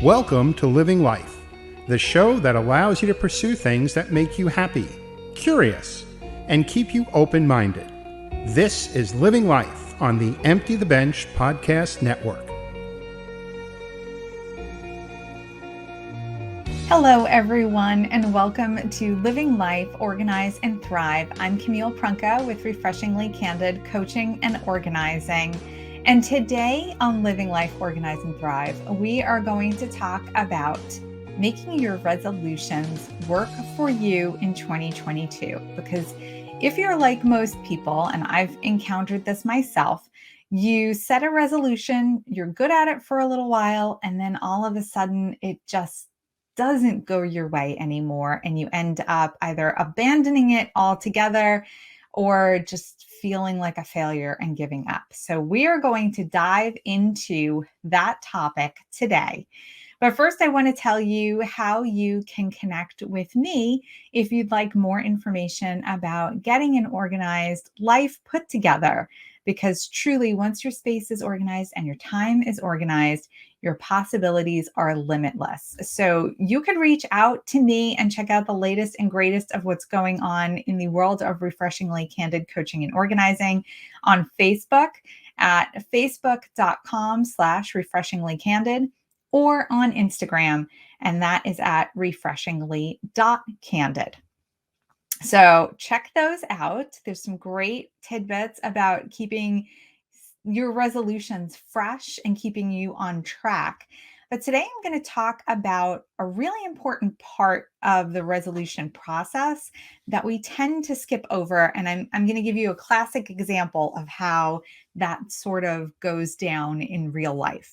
Welcome to Living Life, the show that allows you to pursue things that make you happy, curious, and keep you open-minded. This is Living Life on the Empty the Bench Podcast Network. Hello, everyone, and welcome to Living Life, Organize, and Thrive. I'm Camille Prunka with Refreshingly Candid Coaching and Organizing. And today on Living Life, Organize, and Thrive, we are going to talk about making your resolutions work for you in 2022. Because if you're like most people, and I've encountered this myself, you set a resolution, you're good at it for a little while, and then all of a sudden it just doesn't go your way anymore. And you end up either abandoning it altogether or just feeling like a failure and giving up. So we are going to dive into that topic today. But first, I want to tell you how you can connect with me if you'd like more information about getting an organized life put together. Because truly, once your space is organized and your time is organized, your possibilities are limitless. So you could reach out to me and check out the latest and greatest of what's going on in the world of Refreshingly Candid Coaching and Organizing on Facebook at facebook.com/refreshinglycandid or on Instagram, and that is at refreshingly.candid. So check those out. There's some great tidbits about keeping your resolutions fresh and keeping you on track. But today I'm going to talk about a really important part of the resolution process that we tend to skip over. And I'm going to give you a classic example of how that sort of goes down in real life.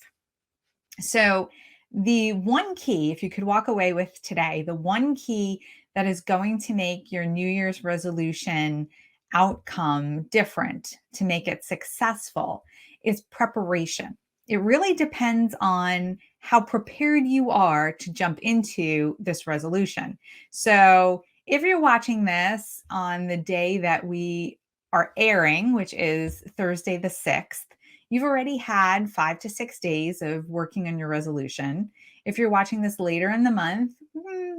So the one key, if you could walk away with today, the one key that is going to make your New Year's resolution outcome different, to make it successful, is preparation. It really depends on how prepared you are to jump into this resolution. So if you're watching this on the day that we are airing, which is Thursday the 6th, you've already had 5 to 6 days of working on your resolution. If you're watching this later in the month,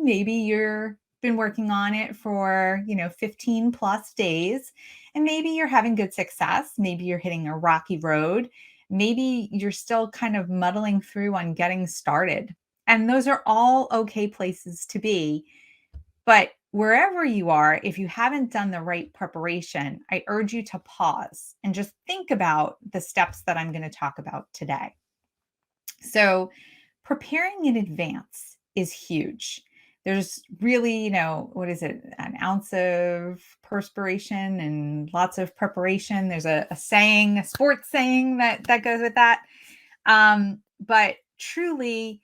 maybe you're been working on it for, 15 plus days, and maybe you're having good success. Maybe you're hitting a rocky road. Maybe you're still kind of muddling through on getting started. And those are all okay places to be. But wherever you are, if you haven't done the right preparation, I urge you to pause and just think about the steps that I'm going to talk about today. So, preparing in advance is huge. There's really, what is it? An ounce of perspiration and lots of preparation. There's a saying, a sports saying that goes with that. But truly,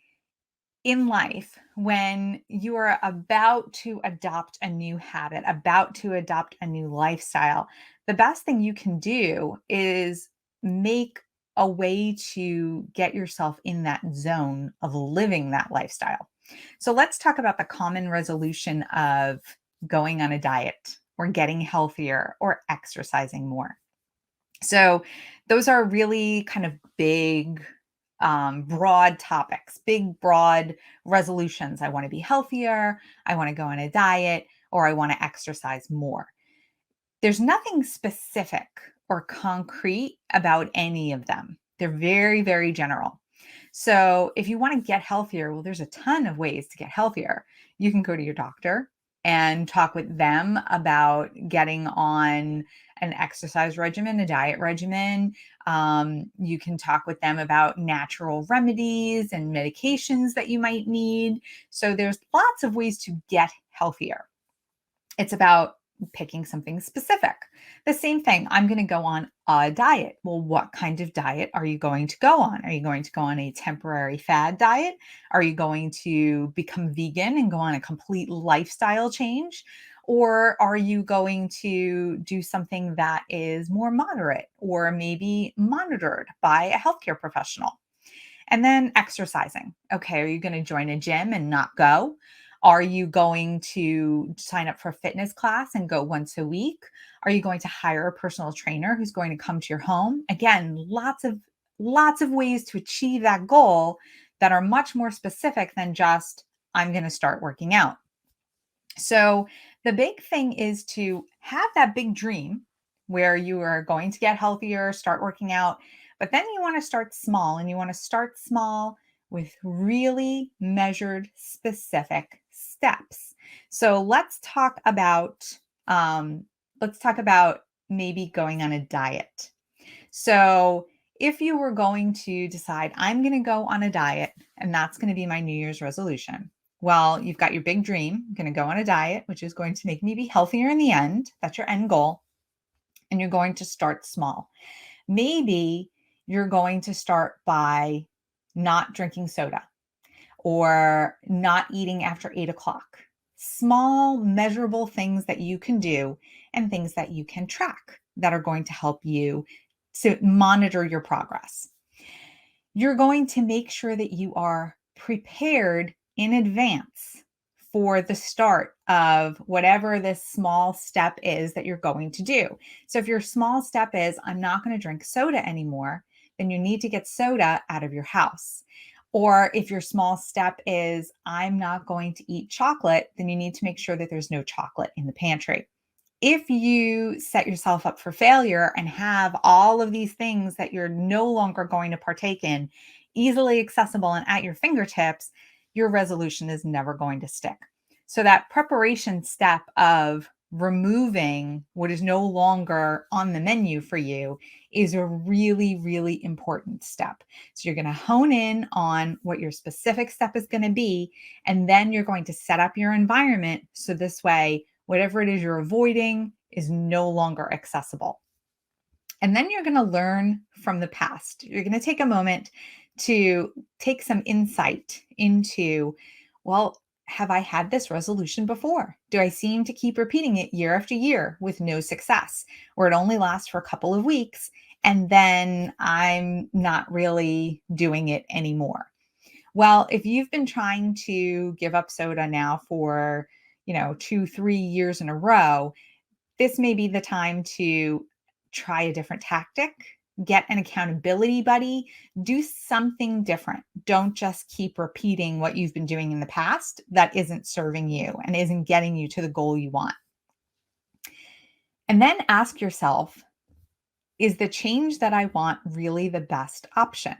in life, when you are about to adopt a new habit, about to adopt a new lifestyle, the best thing you can do is make a way to get yourself in that zone of living that lifestyle. So let's talk about the common resolution of going on a diet or getting healthier or exercising more. So those are really kind of big, broad topics, big, broad resolutions. I want to be healthier. I want to go on a diet, or I want to exercise more. There's nothing specific or concrete about any of them. They're very, very general. So if you want to get healthier, well, there's a ton of ways to get healthier. You can go to your doctor and talk with them about getting on an exercise regimen, a diet regimen. You can talk with them about natural remedies and medications that you might need. So there's lots of ways to get healthier. It's about picking something specific. The same thing, I'm going to go on a diet. Well, what kind of diet are you going to go on? Are you going to go on a temporary fad diet? Are you going to become vegan and go on a complete lifestyle change? Or are you going to do something that is more moderate or maybe monitored by a healthcare professional? And then exercising. Okay, are you going to join a gym and not go? Are you going to sign up for a fitness class and go once a week? Are you going to hire a personal trainer who's going to come to your home? Again, lots of ways to achieve that goal, that are much more specific than just, I'm going to start working out. So the big thing is to have that big dream where you are going to get healthier, start working out, but then you want to start small, and you want to start small with really measured, specific steps. So let's talk about maybe going on a diet. So if you were going to decide, I'm going to go on a diet and that's going to be my New Year's resolution. Well, you've got your big dream. I'm going to go on a diet, which is going to make me be healthier in the end. That's your end goal. And you're going to start small. Maybe you're going to start by not drinking soda or not eating after 8 o'clock. Small, measurable things that you can do and things that you can track that are going to help you to monitor your progress. You're going to make sure that you are prepared in advance for the start of whatever this small step is that you're going to do. So if your small step is, I'm not going to drink soda anymore, then you need to get soda out of your house. Or if your small step is, I'm not going to eat chocolate, then you need to make sure that there's no chocolate in the pantry. If you set yourself up for failure and have all of these things that you're no longer going to partake in easily accessible and at your fingertips, your resolution is never going to stick. So that preparation step of removing what is no longer on the menu for you is a really, really important step. So you're going to hone in on what your specific step is going to be, and then you're going to set up your environment so this way, whatever it is you're avoiding is no longer accessible. And then you're going to learn from the past. You're going to take a moment to take some insight into, well, have I had this resolution before? Do I seem to keep repeating it year after year with no success? Or it only lasts for a couple of weeks and then I'm not really doing it anymore? Well, if you've been trying to give up soda now for 2-3 years in a row, this may be the time to try a different tactic, get an accountability buddy, do something different. Don't just keep repeating what you've been doing in the past that isn't serving you and isn't getting you to the goal you want. And then ask yourself, is the change that I want really the best option?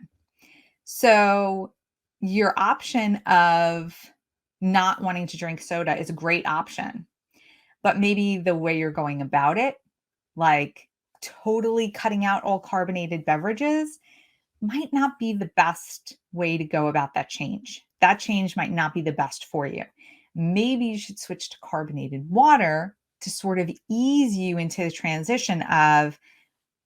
So your option of not wanting to drink soda is a great option, but maybe the way you're going about it, like totally cutting out all carbonated beverages, might not be the best way to go about that change. That change might not be the best for you. Maybe you should switch to carbonated water to sort of ease you into the transition of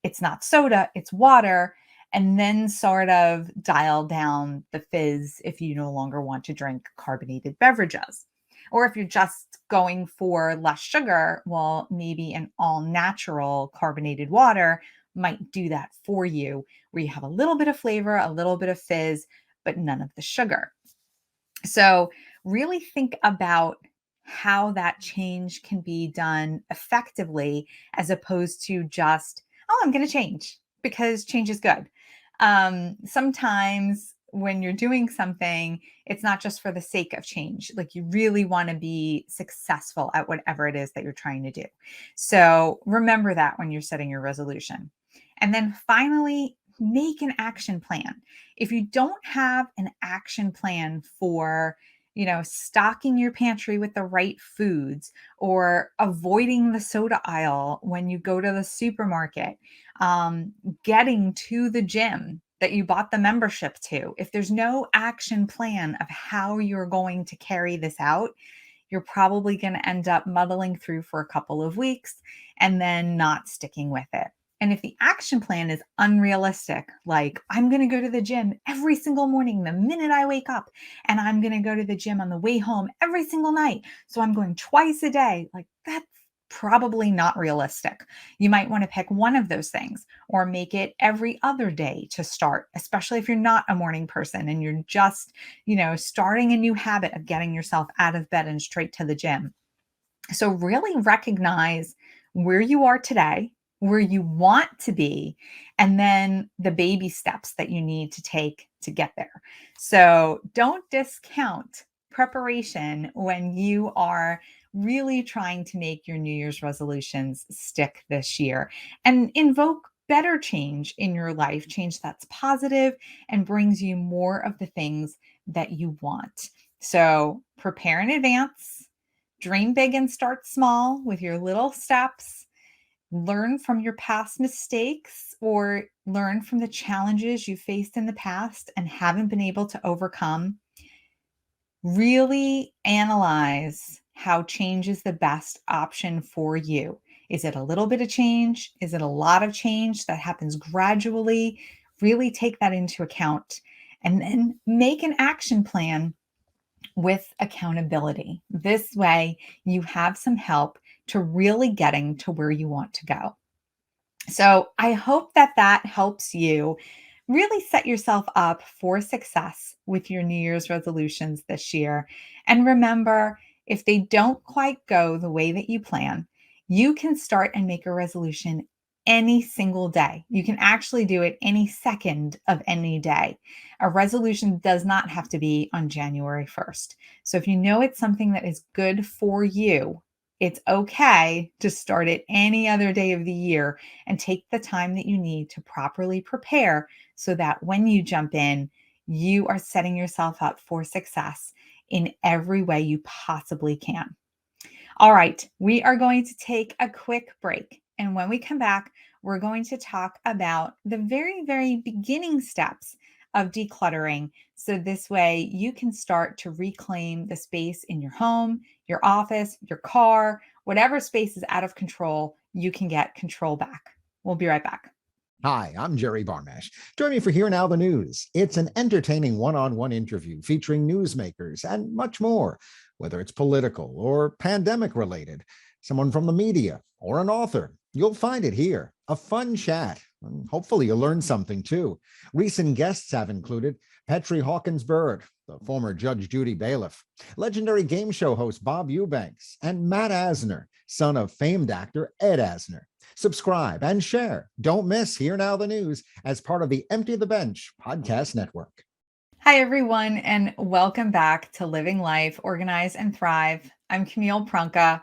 it's not soda, it's water, and then sort of dial down the fizz if you no longer want to drink carbonated beverages. Or if you're just going for less sugar, well, maybe an all natural carbonated water might do that for you, where you have a little bit of flavor, a little bit of fizz, but none of the sugar. So really think about how that change can be done effectively as opposed to just, oh, I'm going to change because change is good. Sometimes when you're doing something, it's not just for the sake of change. Like you really want to be successful at whatever it is that you're trying to do. So remember that when you're setting your resolution. And then finally, make an action plan. If you don't have an action plan for, stocking your pantry with the right foods or avoiding the soda aisle when you go to the supermarket, getting to the gym that you bought the membership to, if there's no action plan of how you're going to carry this out, you're probably going to end up muddling through for a couple of weeks and then not sticking with it. And if the action plan is unrealistic, like I'm going to go to the gym every single morning the minute I wake up, and I'm going to go to the gym on the way home every single night, so I'm going twice a day, like that's probably not realistic. You might want to pick one of those things or make it every other day to start, especially if you're not a morning person and you're just, starting a new habit of getting yourself out of bed and straight to the gym. So really recognize where you are today, where you want to be, and then the baby steps that you need to take to get there. So don't discount preparation when you are really trying to make your New Year's resolutions stick this year, and invoke better change in your life, change that's positive and brings you more of the things that you want. So prepare in advance, dream big and start small with your little steps. Learn from your past mistakes or learn from the challenges you faced in the past and haven't been able to overcome. Really analyze how change is the best option for you. Is it a little bit of change? Is it a lot of change that happens gradually? Really take that into account and then make an action plan with accountability. This way, you have some help to really getting to where you want to go. So I hope that that helps you really set yourself up for success with your New Year's resolutions this year. And remember, if they don't quite go the way that you plan, you can start and make a resolution any single day. You can actually do it any second of any day. A resolution does not have to be on January 1st. So if you know it's something that is good for you, it's okay to start it any other day of the year and take the time that you need to properly prepare so that when you jump in, you are setting yourself up for success in every way you possibly can. All right, we are going to take a quick break. And when we come back, we're going to talk about the very, very beginning steps of decluttering. So this way you can start to reclaim the space in your home, your office, your car, whatever space is out of control, you can get control back. We'll be right back. Hi, I'm Jerry Barmash. Join me for Here Now the News. It's an entertaining one-on-one interview featuring newsmakers and much more, whether it's political or pandemic related, someone from the media or an author. You'll find it here. A fun chat. Hopefully you'll learn something too. Recent guests have included Petri Hawkins-Byrd, the former Judge Judy bailiff, legendary game show host Bob Eubanks, and Matt Asner, son of famed actor Ed Asner. Subscribe and share. Don't miss Here Now the News as part of the Empty the Bench podcast network. Hi, everyone, and welcome back to Living Life, Organize and Thrive. I'm Camille Prunka,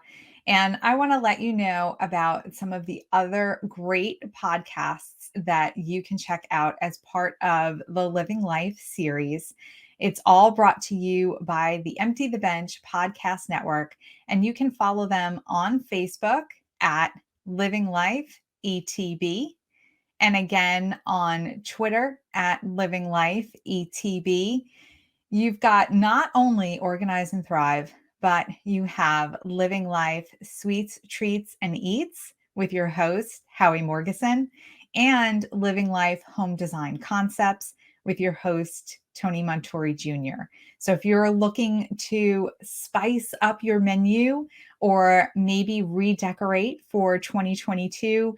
and I want to let you know about some of the other great podcasts that you can check out as part of the Living Life series. It's all brought to you by the Empty the Bench podcast network, and you can follow them on Facebook at Living Life ETB, and again on Twitter at Living Life ETB. You've got not only Organize and Thrive, but you have Living Life Sweets, Treats, and Eats with your host, Howie Morgeson, and Living Life Home Design Concepts with your host, Tony Montori Jr. So if you're looking to spice up your menu or maybe redecorate for 2022,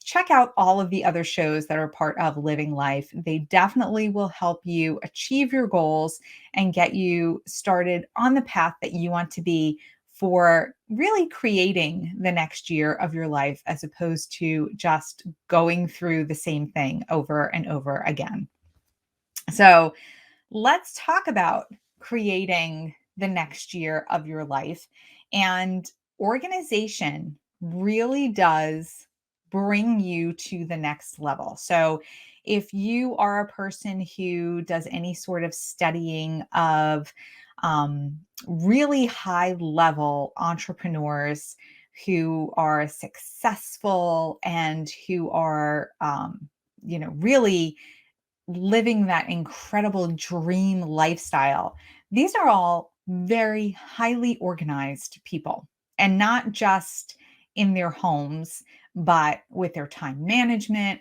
check out all of the other shows that are part of Living Life. They definitely will help you achieve your goals and get you started on the path that you want to be for really creating the next year of your life, as opposed to just going through the same thing over and over again. So let's talk about creating the next year of your life. And organization really does bring you to the next level. So if you are a person who does any sort of studying of really high level entrepreneurs who are successful and who are, really living that incredible dream lifestyle, these are all very highly organized people, and not just in their homes, but with their time management,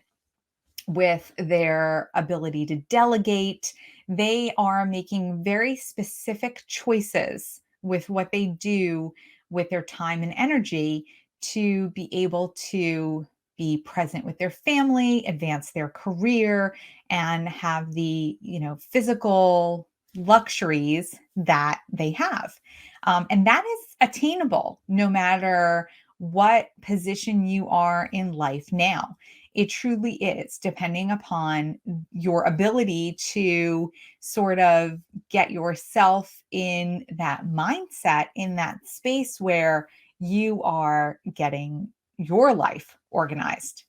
with their ability to delegate. They are making very specific choices with what they do with their time and energy to be able to be present with their family, advance their career, and have the, physical luxuries that they have. And that is attainable no matter what position you are in life now. It truly is, depending upon your ability to sort of get yourself in that mindset, in that space where you are getting your life organized.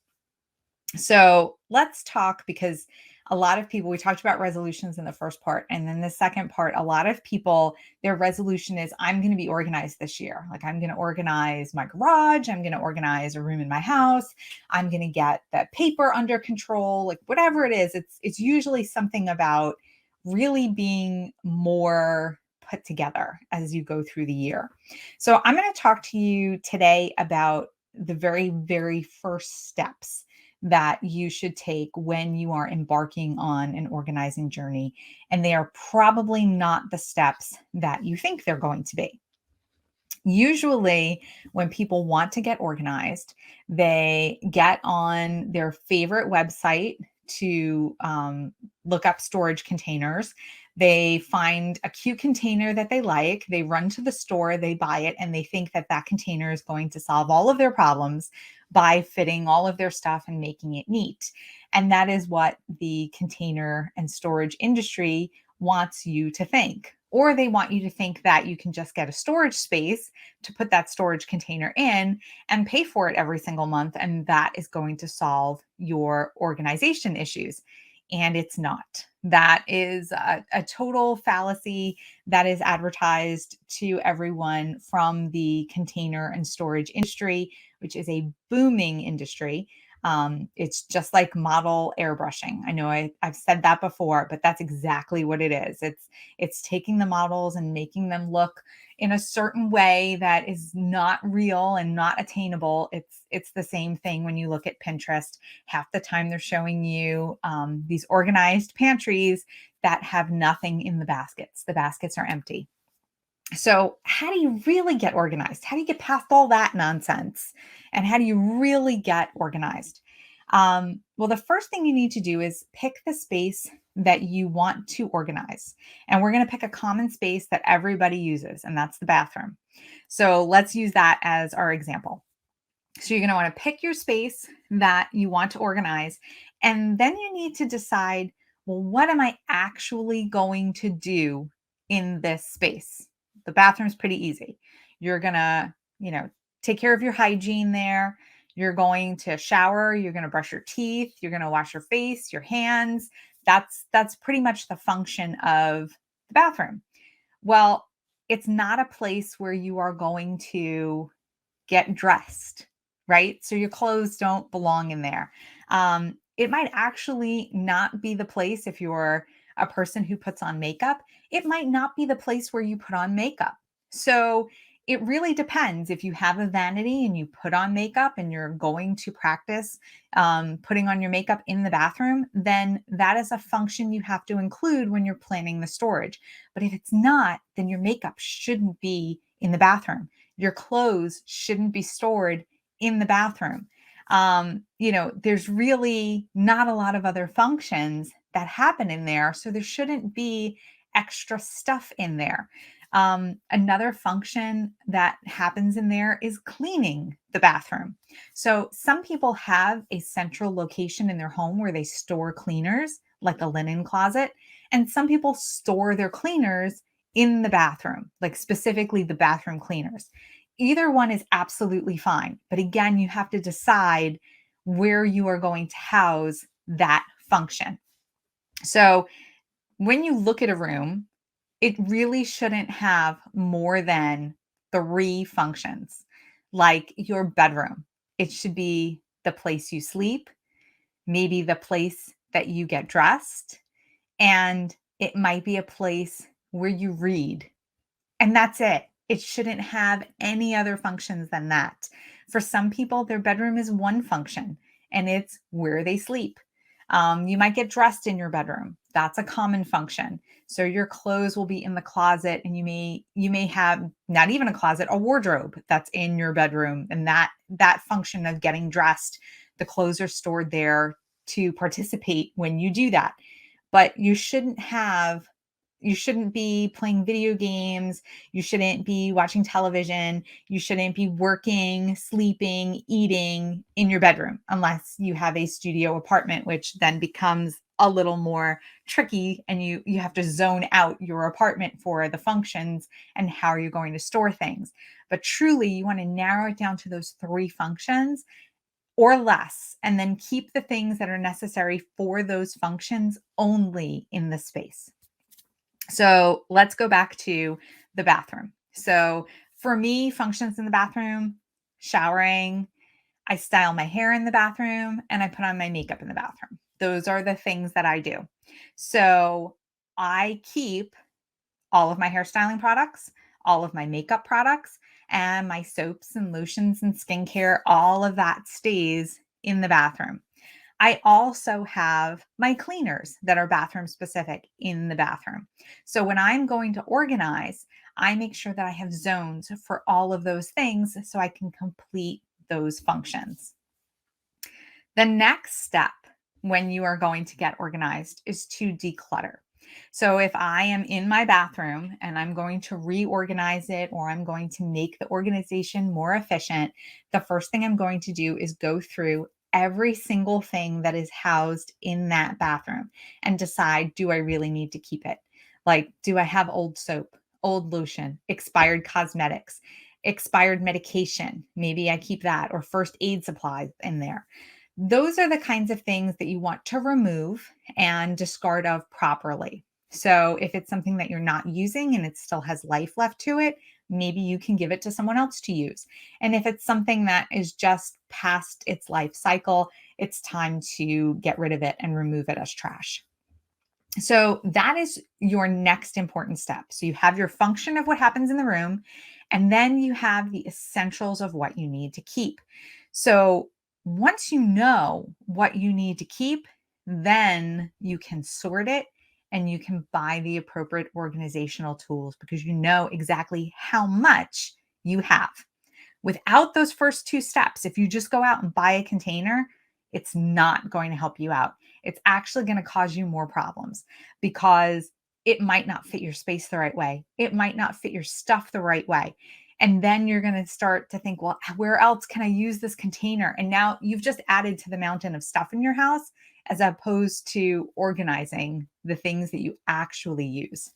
So let's talk, because a lot of people, we talked about resolutions in the first part. And then the second part, a lot of people, their resolution is, I'm going to be organized this year. Like, I'm going to organize my garage. I'm going to organize a room in my house. I'm going to get the paper under control, like whatever it is. It's usually something about really being more put together as you go through the year. So I'm going to talk to you today about the very, very first steps that you should take when you are embarking on an organizing journey. And they are probably not the steps that you think they're going to be. Usually, when people want to get organized, they get on their favorite website to look up storage containers. They find a cute container that they like. They run to the store, they buy it, and they think that that container is going to solve all of their problems by fitting all of their stuff and making it neat. And that is what the container and storage industry wants you to think. Or they want you to think that you can just get a storage space to put that storage container in and pay for it every single month, and that is going to solve your organization issues. And it's not. That is a total fallacy that is advertised to everyone from the container and storage industry, which is a booming industry. It's just like model airbrushing. I know I've said that before, but that's exactly what it is. It's taking the models and making them look in a certain way that is not real and not attainable. It's the same thing when you look at Pinterest. Half the time they're showing you these organized pantries that have nothing in the baskets. The baskets are empty. So how do you really get organized? How do you get past all that nonsense? And how do you really get organized? Well, the first thing you need to do is pick the space that you want to organize. And we're going to pick a common space that everybody uses, and that's the bathroom. So let's use that as our example. So you're going to want to pick your space that you want to organize. And then you need to decide, well, what am I actually going to do in this space? The bathroom's pretty easy. You're going to, take care of your hygiene there. You're going to shower, you're going to brush your teeth, you're going to wash your face, your hands. That's pretty much the function of the bathroom. Well, it's not a place where you are going to get dressed, right? So your clothes don't belong in there. It might actually not be the place, if you're a person who puts on makeup, it might not be the place where you put on makeup. So it really depends. If you have a vanity and you put on makeup and you're going to practice putting on your makeup in the bathroom, then that is a function you have to include when you're planning the storage. But if it's not, then your makeup shouldn't be in the bathroom. Your clothes shouldn't be stored in the bathroom. There's really not a lot of other functions that happen in there. So there shouldn't be extra stuff in there. Another function that happens in there is cleaning the bathroom. So some people have a central location in their home where they store cleaners, like a linen closet. And some people store their cleaners in the bathroom, like specifically the bathroom cleaners. Either one is absolutely fine. But again, you have to decide where you are going to house that function. So when you look at a room, it really shouldn't have more than 3 functions. Like your bedroom, it should be the place you sleep, maybe the place that you get dressed, and it might be a place where you read. And that's it. It shouldn't have any other functions than that. For some people, their bedroom is one function, and it's where they sleep. You might get dressed in your bedroom. That's a common function. So your clothes will be in the closet, and you may have not even a closet, a wardrobe that's in your bedroom. And that function of getting dressed, the clothes are stored there to participate when you do that. But you shouldn't have You shouldn't be playing video games. You shouldn't be watching television. You shouldn't be working, sleeping, eating in your bedroom unless you have a studio apartment, which then becomes a little more tricky, and you have to zone out your apartment for the functions and how you're going to store things. But truly, you want to narrow it down to those 3 functions or less, and then keep the things that are necessary for those functions only in the space. So let's go back to the bathroom. So for me, functions in the bathroom: showering, I style my hair in the bathroom, and I put on my makeup in the bathroom. Those are the things that I do. So I keep all of my hairstyling products, all of my makeup products, and my soaps and lotions and skincare. All of that stays in the bathroom. I also have my cleaners that are bathroom specific in the bathroom. So when I'm going to organize, I make sure that I have zones for all of those things so I can complete those functions. The next step when you are going to get organized is to declutter. So if I am in my bathroom and I'm going to reorganize it, or I'm going to make the organization more efficient, the first thing I'm going to do is go through every single thing that is housed in that bathroom and decide, do I really need to keep it? Like, do I have old soap, old lotion, expired cosmetics, expired medication? Maybe I keep that, or first aid supplies in there. Those are the kinds of things that you want to remove and discard of properly. So if it's something that you're not using and it still has life left to it, maybe you can give it to someone else to use. And if it's something that is just past its life cycle, it's time to get rid of it and remove it as trash. So that is your next important step. So you have your function of what happens in the room, and then you have the essentials of what you need to keep. So once you know what you need to keep, then you can sort it and you can buy the appropriate organizational tools because you know exactly how much you have. Without those first 2 steps, if you just go out and buy a container, it's not going to help you out. It's actually going to cause you more problems because it might not fit your space the right way. It might not fit your stuff the right way. And then you're going to start to think, well, where else can I use this container? And now you've just added to the mountain of stuff in your house as opposed to organizing the things that you actually use.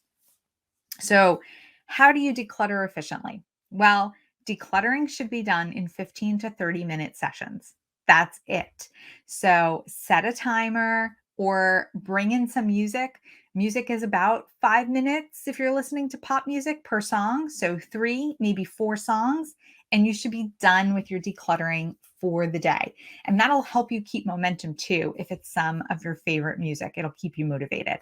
So, how do you declutter efficiently? Well, decluttering should be done in 15 to 30-minute sessions. That's it. So, set a timer or bring in some music. Music is about 5 minutes if you're listening to pop music per song. So, 3, maybe 4 songs, and you should be done with your decluttering for the day. And that'll help you keep momentum too. If it's some of your favorite music, it'll keep you motivated.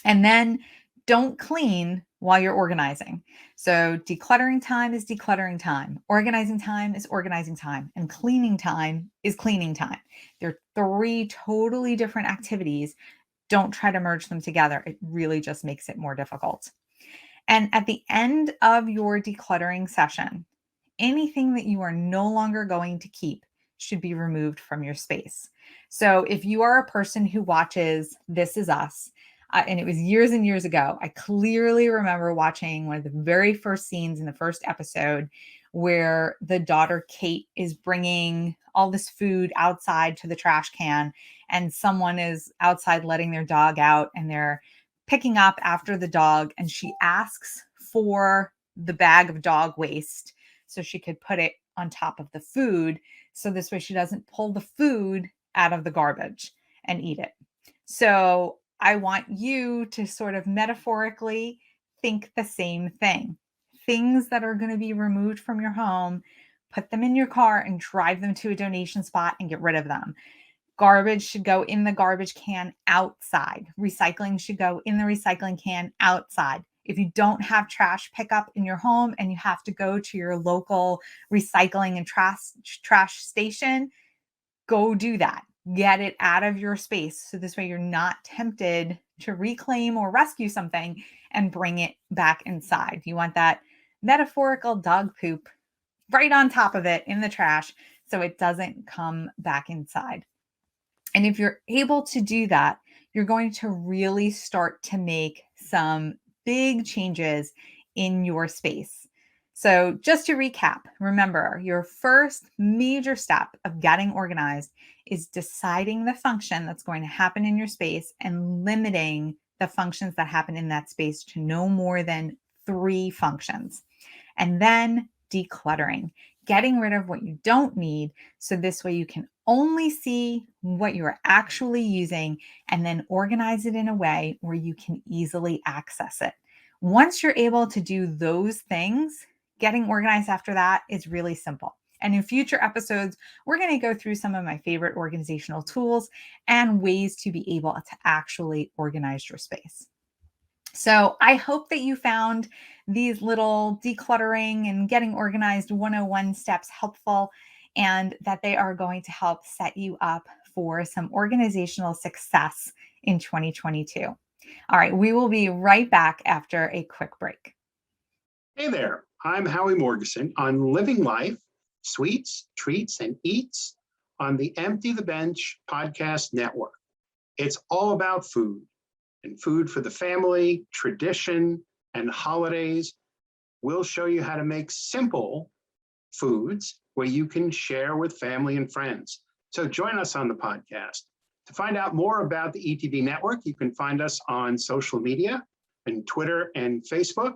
And then don't clean while you're organizing. So decluttering time is decluttering time. Organizing time is organizing time. And cleaning time is cleaning time. They're 3 totally different activities. Don't try to merge them together. It really just makes it more difficult. And at the end of your decluttering session, anything that you are no longer going to keep should be removed from your space. So if you are a person who watches This Is Us, and it was years and years ago, I clearly remember watching one of the very first scenes in the first episode where the daughter Kate is bringing all this food outside to the trash can, and someone is outside letting their dog out, and they're picking up after the dog, and she asks for the bag of dog waste so she could put it on top of the food. So this way she doesn't pull the food out of the garbage and eat it. So I want you to sort of metaphorically think the same thing. Things that are going to be removed from your home, put them in your car and drive them to a donation spot and get rid of them. Garbage should go in the garbage can outside. Recycling should go in the recycling can outside. If you don't have trash pickup in your home and you have to go to your local recycling and trash station, go do that. Get it out of your space. So this way you're not tempted to reclaim or rescue something and bring it back inside. You want that metaphorical dog poop right on top of it in the trash so it doesn't come back inside. And if you're able to do that, you're going to really start to make some big changes in your space. So just to recap, remember your first major step of getting organized is deciding the function that's going to happen in your space and limiting the functions that happen in that space to no more than 3 functions. And then decluttering, getting rid of what you don't need. So this way you can only see what you're actually using and then organize it in a way where you can easily access it. Once you're able to do those things, getting organized after that is really simple. And in future episodes, we're going to go through some of my favorite organizational tools and ways to be able to actually organize your space. So I hope that you found these little decluttering and getting organized 101 steps helpful, and that they are going to help set you up for some organizational success in 2022. All right, we will be right back after a quick break. Hey there, I'm Howie Morgeson on Living Life, Sweets, Treats, and Eats on the Empty the Bench podcast network. It's all about food, and food for the family, tradition, and holidays. We'll show you how to make simple foods where you can share with family and friends. So join us on the podcast. To find out more about the ETB network, you can find us on social media, on Twitter and Facebook,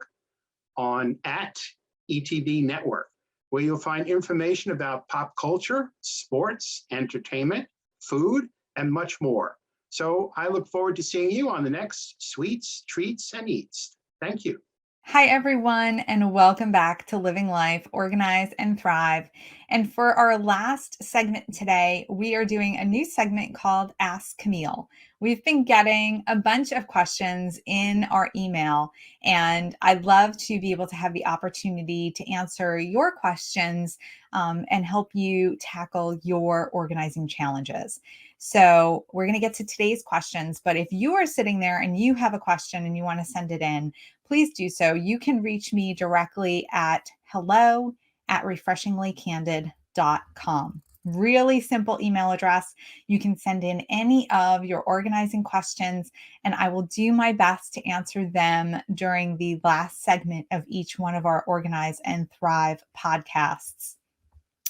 on @ETB Network, where you'll find information about pop culture, sports, entertainment, food, and much more. So I look forward to seeing you on the next Sweets, Treats, and Eats. Thank you. Hi, everyone, and welcome back to Living Life, Organize and Thrive. And for our last segment today, we are doing a new segment called Ask Camille. We've been getting a bunch of questions in our email, and I'd love to be able to have the opportunity to answer your questions and help you tackle your organizing challenges. So we're going to get to today's questions, but if you are sitting there and you have a question and you want to send it in, please do so. You can reach me directly at hello@refreshinglykandid.com. Really simple email address. You can send in any of your organizing questions, and I will do my best to answer them during the last segment of each one of our Organize and Thrive podcasts.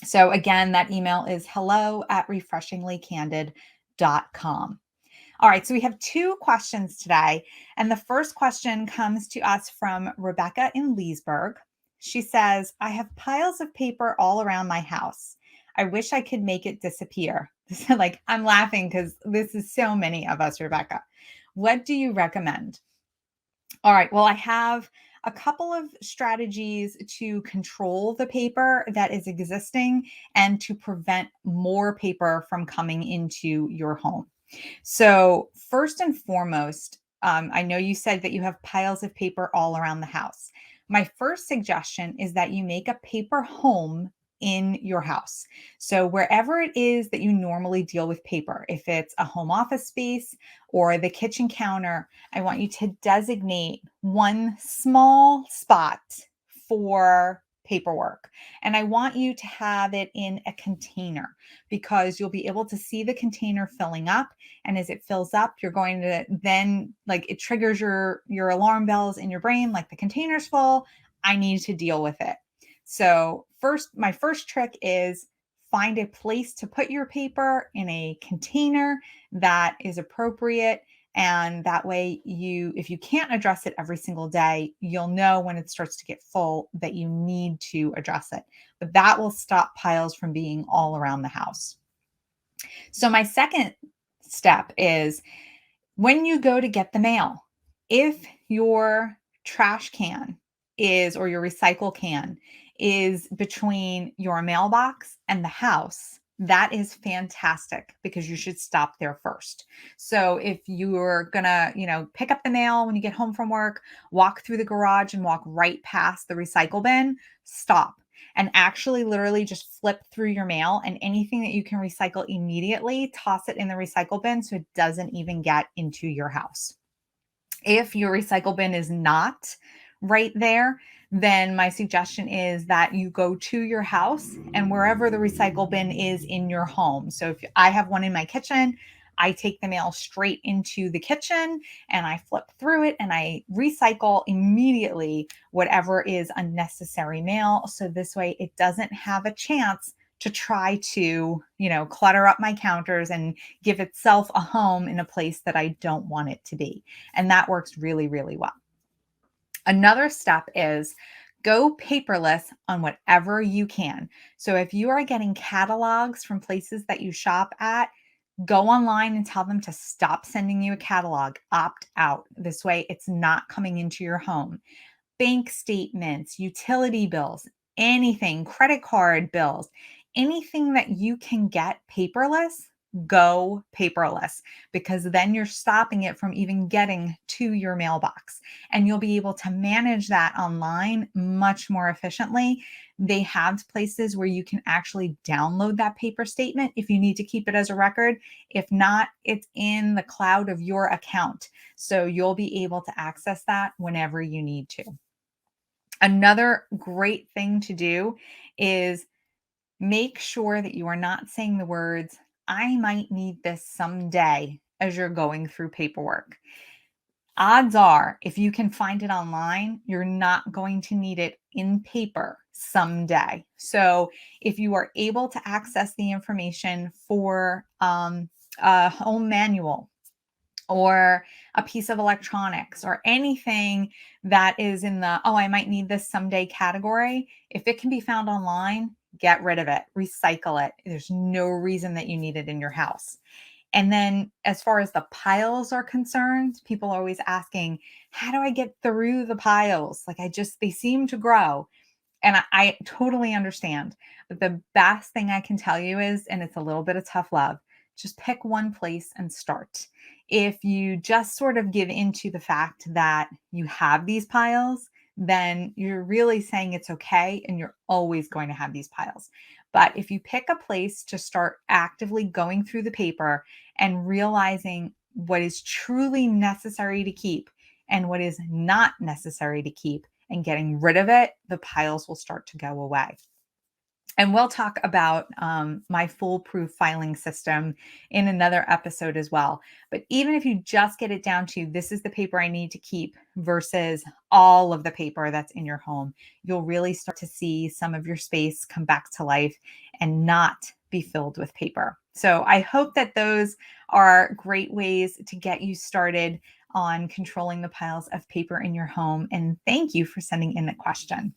So again, that email is hello@refreshinglykandid.com. All right, so we have 2 questions today. And the first question comes to us from Rebecca in Leesburg. She says, I have piles of paper all around my house. I wish I could make it disappear. Like, I'm laughing because this is so many of us, Rebecca. What do you recommend? All right, well, I have a couple of strategies to control the paper that is existing and to prevent more paper from coming into your home. So first and foremost, I know you said that you have piles of paper all around the house. My first suggestion is that you make a paper home in your house. So wherever it is that you normally deal with paper, if it's a home office space or the kitchen counter, I want you to designate one small spot for paperwork. And I want you to have it in a container because you'll be able to see the container filling up. And as it fills up, you're going to then, like, it triggers your alarm bells in your brain, like the container's full, I need to deal with it. So my first trick is find a place to put your paper in a container that is appropriate. And that way if you can't address it every single day, you'll know when it starts to get full that you need to address it. But that will stop piles from being all around the house. So my second step is when you go to get the mail, if your trash can or your recycle can is between your mailbox and the house, that is fantastic because you should stop there first. So if you're gonna, pick up the mail when you get home from work, walk through the garage and walk right past the recycle bin, stop and actually literally just flip through your mail, and anything that you can recycle immediately, toss it in the recycle bin so it doesn't even get into your house. If your recycle bin is not right there, then my suggestion is that you go to your house and wherever the recycle bin is in your home. So if I have one in my kitchen, I take the mail straight into the kitchen and I flip through it and I recycle immediately whatever is unnecessary mail. So this way it doesn't have a chance to try to, clutter up my counters and give itself a home in a place that I don't want it to be. And that works really, really well. Another step is go paperless on whatever you can. So if you are getting catalogs from places that you shop at, go online and tell them to stop sending you a catalog, opt out. This way it's not coming into your home. Bank statements, utility bills, anything, credit card bills, anything that you can get paperless, go paperless, because then you're stopping it from even getting to your mailbox. And you'll be able to manage that online much more efficiently. They have places where you can actually download that paper statement if you need to keep it as a record. If not, it's in the cloud of your account. So you'll be able to access that whenever you need to. Another great thing to do is make sure that you are not saying the words, I might need this someday, as you're going through paperwork. Odds are, if you can find it online, you're not going to need it in paper someday. So if you are able to access the information for a home manual, or a piece of electronics, or anything that is in the, I might need this someday category, if it can be found online, get rid of it, recycle it. There's no reason that you need it in your house. And then as far as the piles are concerned, people are always asking, how do I get through the piles? Like they seem to grow. And I totally understand. But the best thing I can tell you is, and it's a little bit of tough love, just pick one place and start. If you just sort of give into the fact that you have these piles, then you're really saying it's okay and you're always going to have these piles. But if you pick a place to start actively going through the paper and realizing what is truly necessary to keep and what is not necessary to keep and getting rid of it, the piles will start to go away. And we'll talk about my foolproof filing system in another episode as well. But even if you just get it down to this is the paper I need to keep versus all of the paper that's in your home, you'll really start to see some of your space come back to life and not be filled with paper. So I hope that those are great ways to get you started on controlling the piles of paper in your home. And thank you for sending in the question.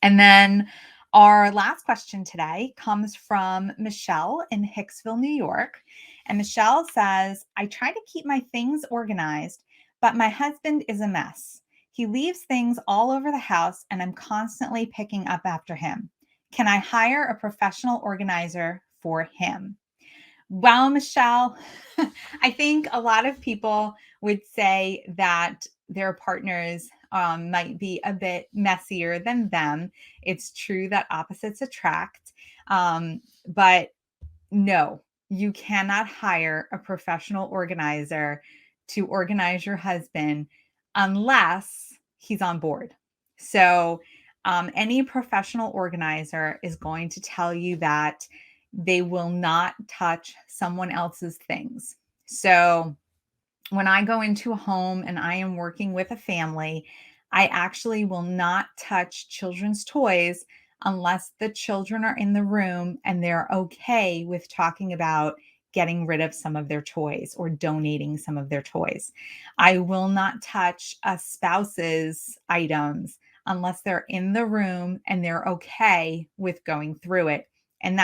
And then our last question today comes from Michelle in Hicksville, New York. And Michelle says, I try to keep my things organized, but my husband is a mess. He leaves things all over the house and I'm constantly picking up after him. Can I hire a professional organizer for him? Well, Michelle, I think a lot of people would say that their partners might be a bit messier than them. It's true that opposites attract, but no, you cannot hire a professional organizer to organize your husband unless he's on board. So any professional organizer is going to tell you that they will not touch someone else's things. So when I go into a home and I am working with a family, I actually will not touch children's toys unless the children are in the room and they're okay with talking about getting rid of some of their toys or donating some of their toys. I will not touch a spouse's items unless they're in the room and they're okay with going through it. And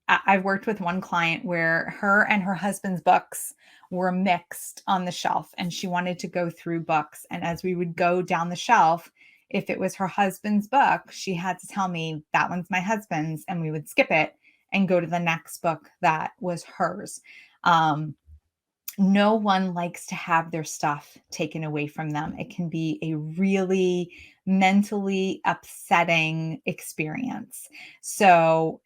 I've worked with one client where her and her husband's books were mixed on the shelf and she wanted to go through books. And as we would go down the shelf, if it was her husband's book, she had to tell me that one's my husband's, and we would skip it and go to the next book that was hers. No one likes to have their stuff taken away from them. It can be a really mentally upsetting experience. So,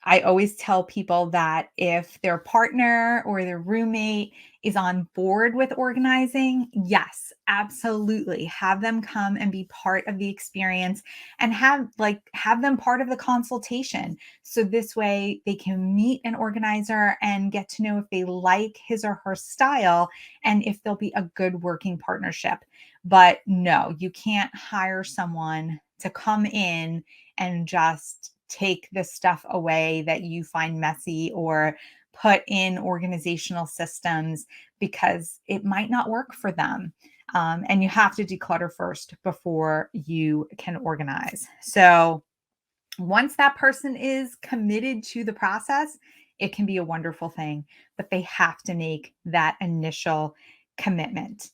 I always tell people that if their partner or their roommate is on board with organizing, yes, absolutely. Have them come and be part of the experience and have them part of the consultation. So this way they can meet an organizer and get to know if they like his or her style and if they'll be a good working partnership. But no, you can't hire someone to come in and just take the stuff away that you find messy or put in organizational systems because it might not work for them. And you have to declutter first before you can organize. So once that person is committed to the process, it can be a wonderful thing, but they have to make that initial commitment.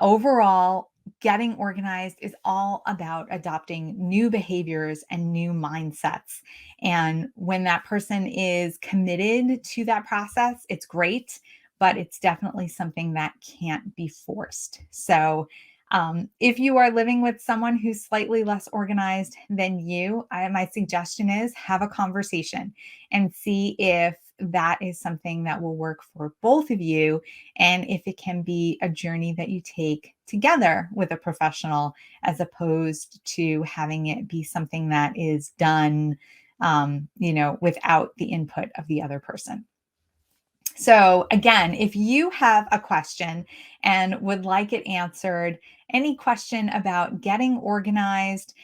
Overall, getting organized is all about adopting new behaviors and new mindsets. And when that person is committed to that process, it's great, but it's definitely something that can't be forced. So, if you are living with someone who's slightly less organized than you, my suggestion is have a conversation and see if that is something that will work for both of you and if it can be a journey that you take together with a professional as opposed to having it be something that is done without the input of the other person. So again, if you have a question and would like it answered, any question about getting organized,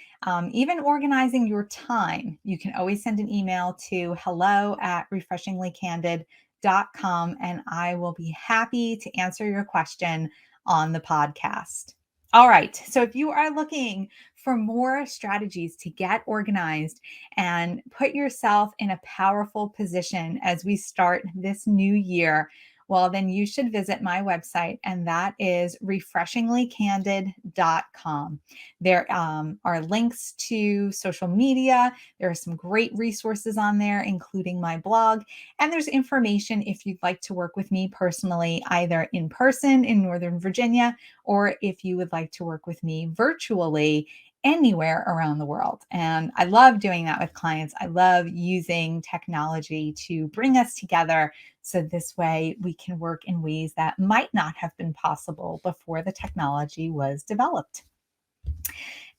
even organizing your time, you can always send an email to hello@refreshinglykandid.com and I will be happy to answer your question on the podcast. All right. So if you are looking for more strategies to get organized and put yourself in a powerful position as we start this new year, well, then you should visit my website, and that is refreshinglykandid.com. There are links to social media. There are some great resources on there, including my blog. And there's information if you'd like to work with me personally, either in person in Northern Virginia, or if you would like to work with me virtually anywhere around the world. And I love doing that with clients. I love using technology to bring us together so this way we can work in ways that might not have been possible before the technology was developed.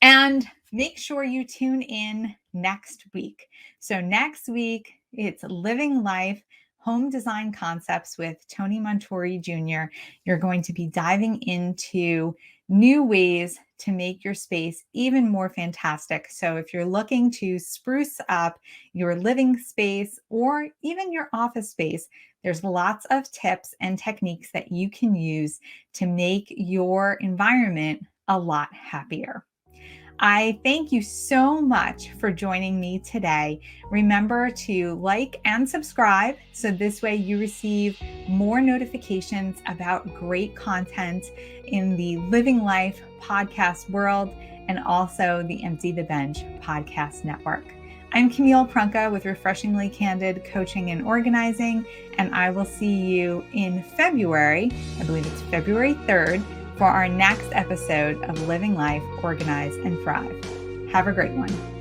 And make sure you tune in next week. So next week, it's Living Life Home Design Concepts with Tony Montori Jr. You're going to be diving into new ways to make your space even more fantastic. So if you're looking to spruce up your living space or even your office space, there's lots of tips and techniques that you can use to make your environment a lot happier. I thank you so much for joining me today. Remember to like and subscribe so this way you receive more notifications about great content in the Living Life podcast world and also the Empty the Bench podcast network. I'm Camille Prunka with Refreshingly Candid Coaching and Organizing, and I will see you in February. I believe it's February 3rd. For our next episode of Living Life, Organize, and Thrive. Have a great one.